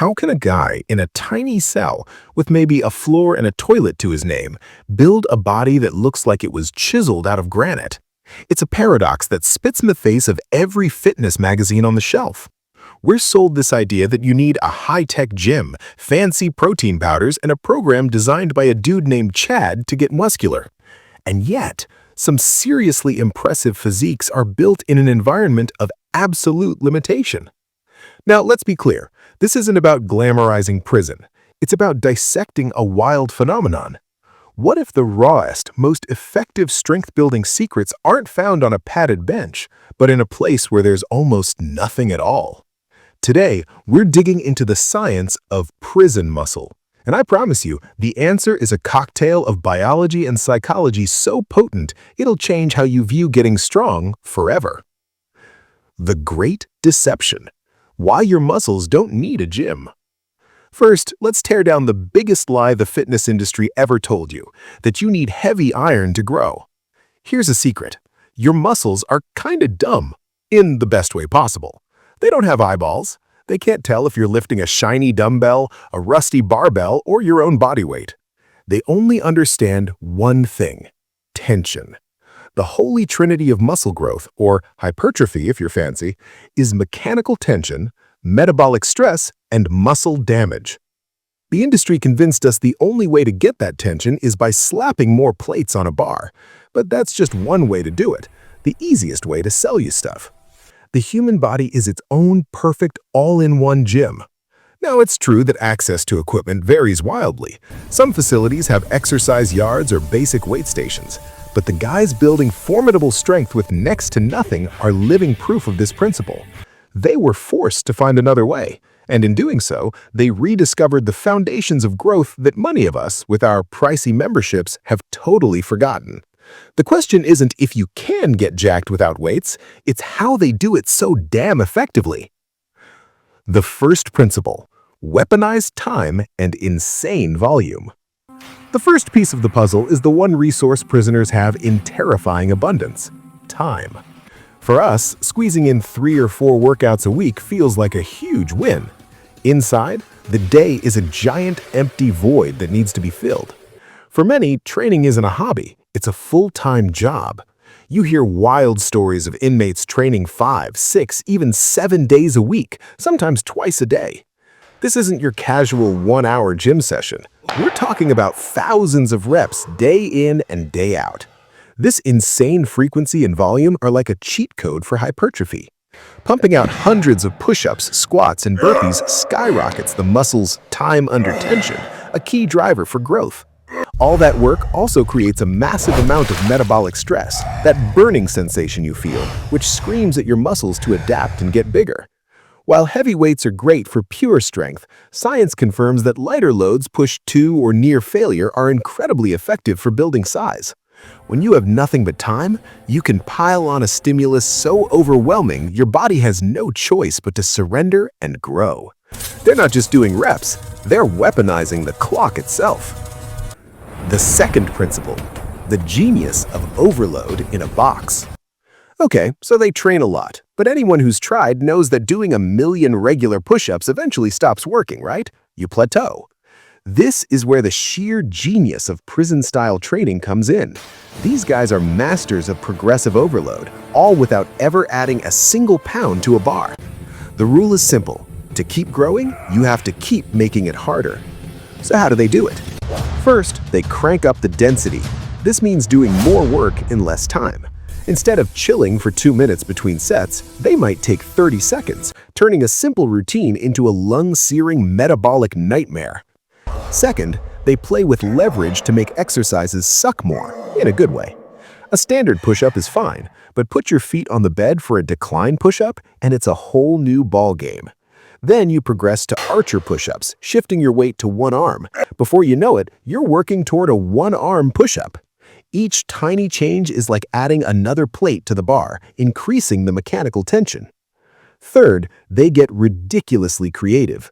How can a guy in a tiny cell with maybe a floor and a toilet to his name build a body that looks like it was chiseled out of granite? It's a paradox that spits in the face of every fitness magazine on the shelf. We're sold this idea that you need a high-tech gym, fancy protein powders, and a program designed by a dude named Chad to get muscular. And yet, some seriously impressive physiques are built in an environment of absolute limitation. Now, let's be clear. This isn't about glamorizing prison. It's about dissecting a wild phenomenon. What if the rawest, most effective strength-building secrets aren't found on a padded bench, but in a place where there's almost nothing at all? Today, we're digging into the science of prison muscle. And I promise you, the answer is a cocktail of biology and psychology so potent, it'll change how you view getting strong forever. The Great Deception. Why your muscles don't need a gym. First, let's tear down the biggest lie the fitness industry ever told you, that you need heavy iron to grow. Here's a secret. Your muscles are kinda dumb, in the best way possible. They don't have eyeballs. They can't tell if you're lifting a shiny dumbbell, a rusty barbell, or your own body weight. They only understand one thing: tension. The holy trinity of muscle growth, or hypertrophy if you're fancy, is mechanical tension, metabolic stress, and muscle damage. The industry convinced us the only way to get that tension is by slapping more plates on a bar. But that's just one way to do it, the easiest way to sell you stuff. The human body is its own perfect all-in-one gym. Now, it's true that access to equipment varies wildly. Some facilities have exercise yards or basic weight stations. But the guys building formidable strength with next to nothing are living proof of this principle. They were forced to find another way, and in doing so, they rediscovered the foundations of growth that many of us, with our pricey memberships, have totally forgotten. The question isn't if you can get jacked without weights, it's how they do it so damn effectively. The first principle: weaponized time and insane volume. The first piece of the puzzle is the one resource prisoners have in terrifying abundance: time. For us, squeezing in 3 or 4 workouts a week feels like a huge win. Inside, the day is a giant empty void that needs to be filled. For many, training isn't a hobby, it's a full-time job. You hear wild stories of inmates training 5, 6, even 7 days a week, sometimes twice a day. This isn't your casual 1-hour gym session. We're talking about thousands of reps day in and day out. This insane frequency and volume are like a cheat code for hypertrophy. Pumping out hundreds of push-ups, squats, and burpees skyrockets the muscle's time under tension, a key driver for growth. All that work also creates a massive amount of metabolic stress, that burning sensation you feel, which screams at your muscles to adapt and get bigger. While heavy weights are great for pure strength, science confirms that lighter loads pushed to or near failure are incredibly effective for building size. When you have nothing but time, you can pile on a stimulus so overwhelming your body has no choice but to surrender and grow. They're not just doing reps, they're weaponizing the clock itself. The second principle: the genius of overload in a box. Okay, so they train a lot, but anyone who's tried knows that doing 1,000,000 regular push-ups eventually stops working, right? You plateau. This is where the sheer genius of prison-style training comes in. These guys are masters of progressive overload, all without ever adding a single pound to a bar. The rule is simple. To keep growing, you have to keep making it harder. So how do they do it? First, they crank up the density. This means doing more work in less time. Instead of chilling for 2 minutes between sets, they might take 30 seconds, turning a simple routine into a lung-searing metabolic nightmare. Second, they play with leverage to make exercises suck more, in a good way. A standard push-up is fine, but put your feet on the bed for a decline push-up and it's a whole new ball game. Then you progress to archer push-ups, shifting your weight to one arm. Before you know it, you're working toward a one-arm push-up. Each tiny change is like adding another plate to the bar, increasing the mechanical tension. Third, they get ridiculously creative.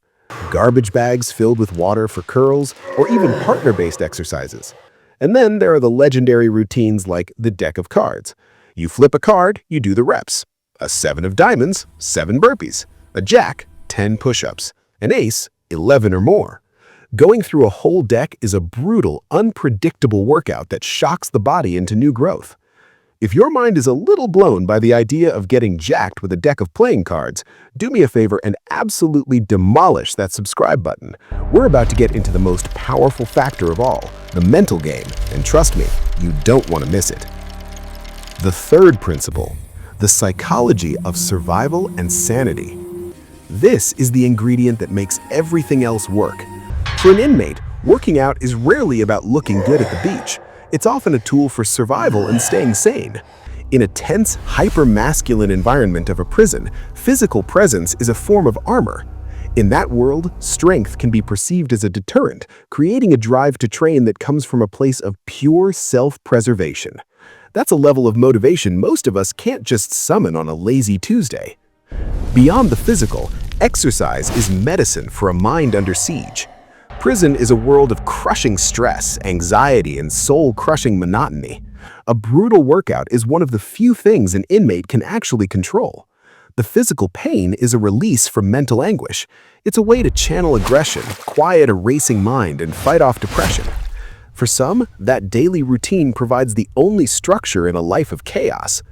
Garbage bags filled with water for curls, or even partner-based exercises. And then there are the legendary routines like the deck of cards. You flip a card, you do the reps. A 7 of diamonds, 7 burpees. A jack, 10 push-ups. An ace, 11 or more. Going through a whole deck is a brutal, unpredictable workout that shocks the body into new growth. If your mind is a little blown by the idea of getting jacked with a deck of playing cards, do me a favor and absolutely demolish that subscribe button. We're about to get into the most powerful factor of all, the mental game, and trust me, you don't want to miss it. The third principle, the psychology of survival and sanity. This is the ingredient that makes everything else work. For an inmate, working out is rarely about looking good at the beach. It's often a tool for survival and staying sane. In a tense, hyper-masculine environment of a prison, physical presence is a form of armor. In that world, strength can be perceived as a deterrent, creating a drive to train that comes from a place of pure self-preservation. That's a level of motivation most of us can't just summon on a lazy Tuesday. Beyond the physical, exercise is medicine for a mind under siege. Prison is a world of crushing stress, anxiety, and soul-crushing monotony. A brutal workout is one of the few things an inmate can actually control. The physical pain is a release from mental anguish. It's a way to channel aggression, quiet a racing mind, and fight off depression. For some, that daily routine provides the only structure in a life of chaos.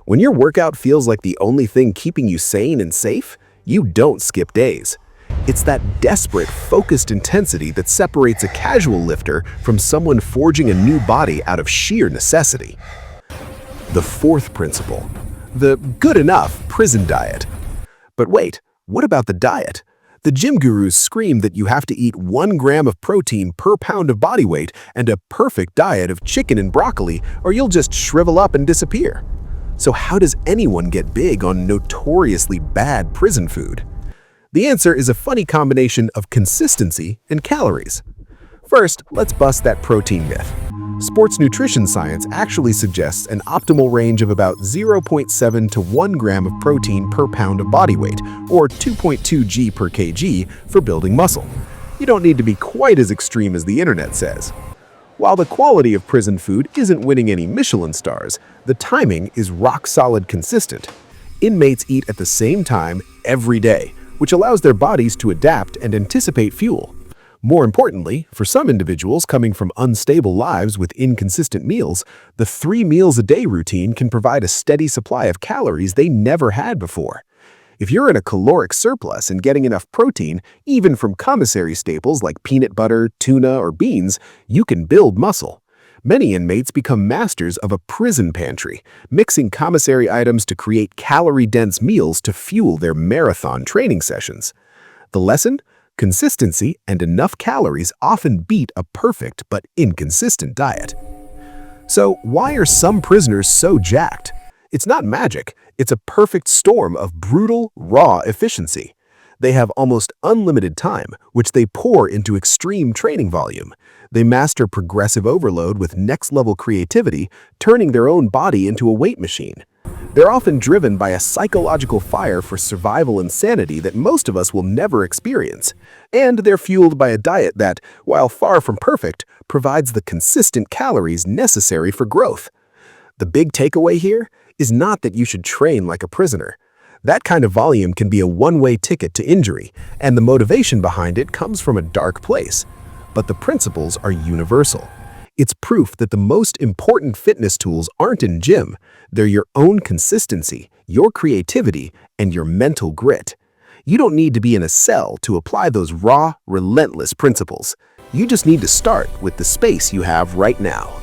When your workout feels like the only thing keeping you sane and safe, you don't skip days. It's that desperate, focused intensity that separates a casual lifter from someone forging a new body out of sheer necessity. The fourth principle, the good enough prison diet. But wait, what about the diet? The gym gurus scream that you have to eat 1 gram of protein per pound of body weight and a perfect diet of chicken and broccoli, or you'll just shrivel up and disappear. So how does anyone get big on notoriously bad prison food? The answer is a funny combination of consistency and calories. First, let's bust that protein myth. Sports nutrition science actually suggests an optimal range of about 0.7 to 1 gram of protein per pound of body weight, or 2.2 g per kg for building muscle. You don't need to be quite as extreme as the internet says. While the quality of prison food isn't winning any Michelin stars, the timing is rock-solid consistent. Inmates eat at the same time every day, which allows their bodies to adapt and anticipate fuel. More importantly, for some individuals coming from unstable lives with inconsistent meals, the 3 meals a day routine can provide a steady supply of calories they never had before. If you're in a caloric surplus and getting enough protein, even from commissary staples like peanut butter, tuna, or beans, you can build muscle. Many inmates become masters of a prison pantry, mixing commissary items to create calorie-dense meals to fuel their marathon training sessions. The lesson? Consistency and enough calories often beat a perfect but inconsistent diet. So why are some prisoners so jacked? It's not magic, it's a perfect storm of brutal, raw efficiency. They have almost unlimited time, which they pour into extreme training volume. They master progressive overload with next-level creativity, turning their own body into a weight machine. They're often driven by a psychological fire for survival and sanity that most of us will never experience. And they're fueled by a diet that, while far from perfect, provides the consistent calories necessary for growth. The big takeaway here is not that you should train like a prisoner. That kind of volume can be a one-way ticket to injury, and the motivation behind it comes from a dark place. But the principles are universal. It's proof that the most important fitness tools aren't in gym. They're your own consistency, your creativity, and your mental grit. You don't need to be in a cell to apply those raw, relentless principles. You just need to start with the space you have right now.